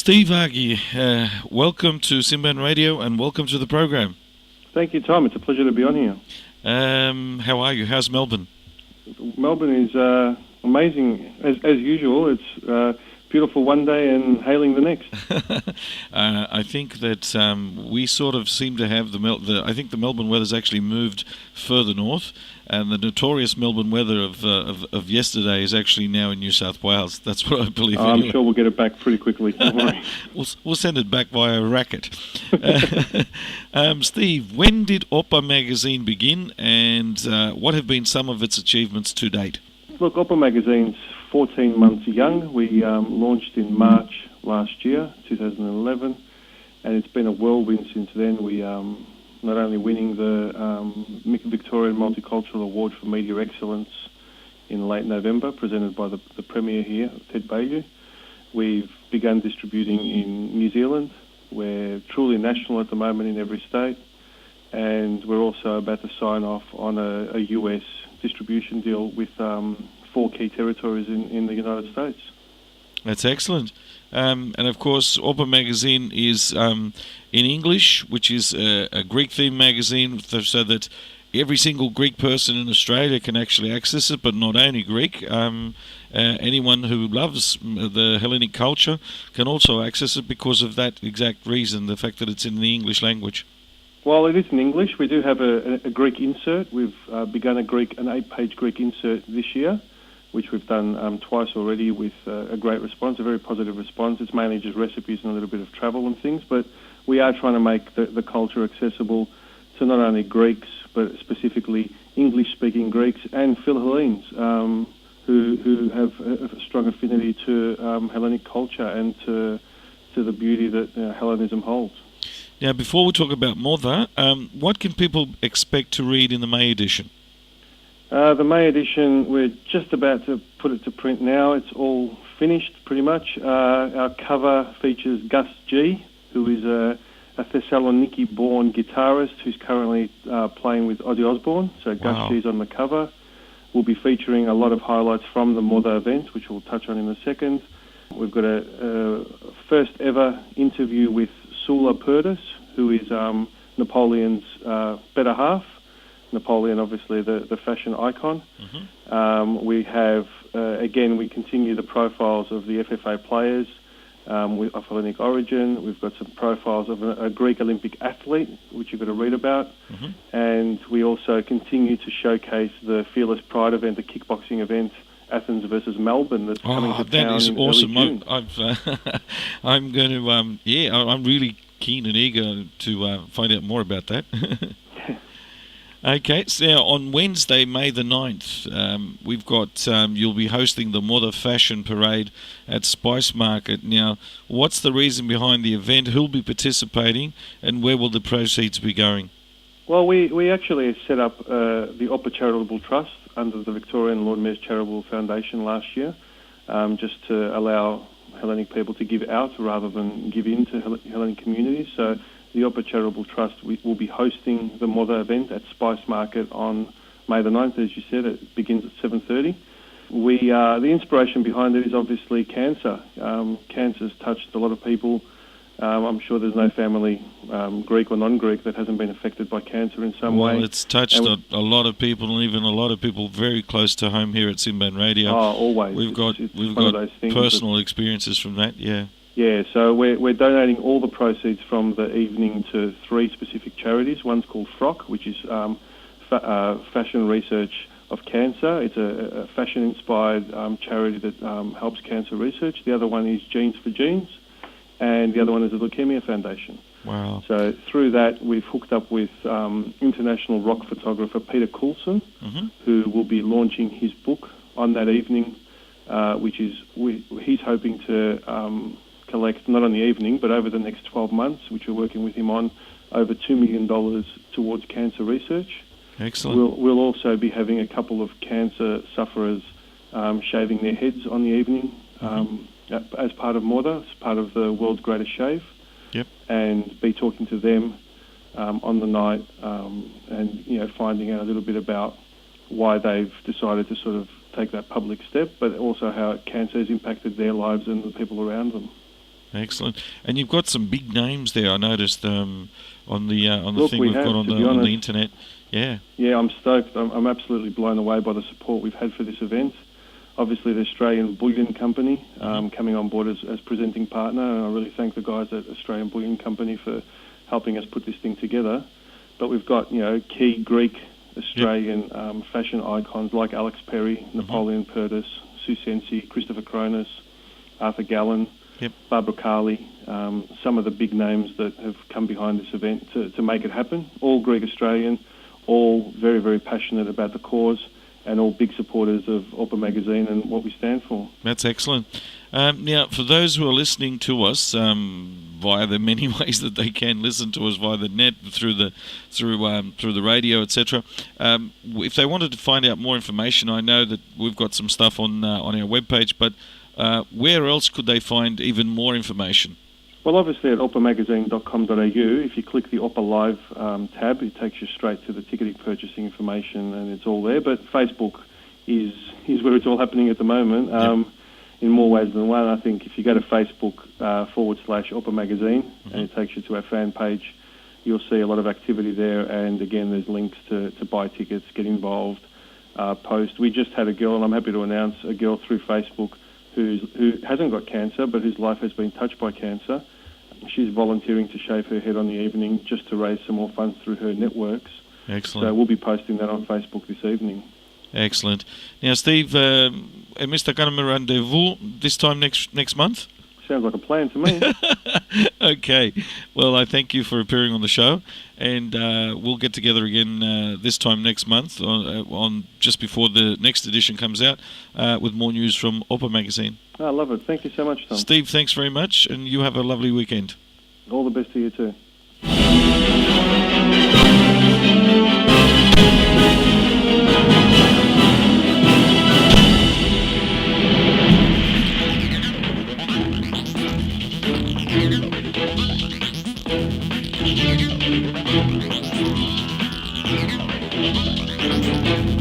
Steve Argy, welcome to Simban Radio and welcome to the program. Thank you, Tom. It's a pleasure to be on here. How are you? How's Melbourne? Melbourne is amazing as usual. It's beautiful one day and hailing the next. I think that we sort of seem to have I think the Melbourne weather's actually moved further north, and the notorious Melbourne weather of yesterday is actually now in New South Wales. That's what I believe. I'm sure we'll get it back pretty quickly. Don't worry. We'll send it back via racket. Steve, when did Oppa magazine begin, and what have been some of its achievements to date? Look, Oppa magazine's 14 months young. We launched in March last year, 2011, and it's been a whirlwind since then. We not only winning the Victorian Multicultural Award for Media Excellence in late November, presented by the Premier here, Ted Baillieu. We've begun distributing in New Zealand. We're truly national at the moment in every state, and we're also about to sign off on a US distribution deal with 4 key territories in the United States. That's excellent. And of course, Oppa magazine is in English, which is a Greek-themed magazine, so that every single Greek person in Australia can actually access it, but not only Greek. Anyone who loves the Hellenic culture can also access it because of that exact reason, the fact that it's in the English language. Well, it is in English. We do have a Greek insert. We've begun an 8-page Greek insert this year, which we've done twice already with a great response, a very positive response. It's mainly just recipes and a little bit of travel and things, but we are trying to make the culture accessible to not only Greeks, but specifically English-speaking Greeks and Philhellenes, who have a strong affinity to Hellenic culture and to the beauty that Hellenism holds. Now, before we talk about Mother, what can people expect to read in the May edition? The May edition, we're just about to put it to print now. It's all finished, pretty much. Our cover features Gus G, who is a Thessaloniki-born guitarist who's currently playing with Ozzy Osbourne. So Gus G's on the cover. We'll be featuring a lot of highlights from the Mother event, which we'll touch on in a second. We've got a first ever interview with Sula Purtis, who is Napoleon's better half. Napoleon, obviously, the fashion icon. Mm-hmm. We have, again, we continue the profiles of the FFA players of Hellenic origin. We've got some profiles of a Greek Olympic athlete, which you've got to read about. Mm-hmm. And we also continue to showcase the Fearless Pride event, the kickboxing event, Athens versus Melbourne, that's coming to town. That is in awesome. early June. I'm going to, I'm really keen and eager to find out more about that. Okay, so on Wednesday, May the 9th, we've got, you'll be hosting the Mother Fashion Parade at Spice Market. Now, what's the reason behind the event? Who'll be participating, and where will the proceeds be going? Well, we actually set up the Oppa Charitable Trust under the Victorian Lord Mayor's Charitable Foundation last year, just to allow Hellenic people to give out rather than give in to Hellenic communities. So the Oppa Charitable Trust will be hosting the Mother event at Spice Market on May the 9th, as you said. It begins at 7:30. The inspiration behind it is obviously cancer. Cancer's touched a lot of people. I'm sure there's no family, Greek or non-Greek, that hasn't been affected by cancer in some way. Well, it's touched a lot of people, and even a lot of people very close to home here at Simban Radio. Oh, always. We've got personal experiences from that, yeah. Yeah, so we're donating all the proceeds from the evening to 3 specific charities. One's called FROC, which is Fashion Research of Cancer. It's a fashion-inspired charity that helps cancer research. The other one is Genes for Genes, and the other one is the Leukemia Foundation. Wow. So through that, we've hooked up with international rock photographer Peter Coulson, mm-hmm. who will be launching his book on that evening, which is he's hoping to collect, not on the evening, but over the next 12 months, which we're working with him on, over $2 million towards cancer research. Excellent. We'll also be having a couple of cancer sufferers shaving their heads on the evening as part of Morda, as part of the World's Greatest Shave. Yep. And be talking to them on the night and, finding out a little bit about why they've decided to sort of take that public step, but also how cancer has impacted their lives and the people around them. Excellent. And you've got some big names there, I noticed, on the Look, thing we've got on the internet. Yeah. Yeah, I'm stoked. I'm absolutely blown away by the support we've had for this event. Obviously, the Australian Bullion Company coming on board as presenting partner, and I really thank the guys at Australian Bullion Company for helping us put this thing together. But we've got, key Greek, Australian fashion icons like Alex Perry, Napoleon Purtis, Sue Sensi, Christopher Cronus, Arthur Gallen, Barbara Carley, some of the big names that have come behind this event to make it happen. All Greek Australian, all very, very passionate about the cause, and all big supporters of Orpa Magazine and what we stand for. That's excellent. Now, for those who are listening to us via the many ways that they can listen to us via the net, through the radio, etc., if they wanted to find out more information, I know that we've got some stuff on our webpage, but where else could they find even more information? Well, obviously at orpamagazine.com.au, if you click the Orpa Live tab, it takes you straight to the ticketing purchasing information, and it's all there. But Facebook is where it's all happening at the moment, in more ways than one. I think if you go to Facebook /Orpa Magazine, and it takes you to our fan page, you'll see a lot of activity there. And again, there's links to buy tickets, get involved, post. We just had a girl, and I'm happy to announce a girl through Facebook who hasn't got cancer, but whose life has been touched by cancer. She's volunteering to shave her head on the evening just to raise some more funds through her networks. Excellent. So we'll be posting that on Facebook this evening. Excellent. Now, Steve, Mr. Ganam rendezvous this time next month? Sounds like a plan to me. Okay. Well, I thank you for appearing on the show, and we'll get together again this time next month on just before the next edition comes out with more news from Orpa Magazine. I love it. Thank you so much, Tom. Steve, thanks very much, and you have a lovely weekend. All the best to you too. Thank you.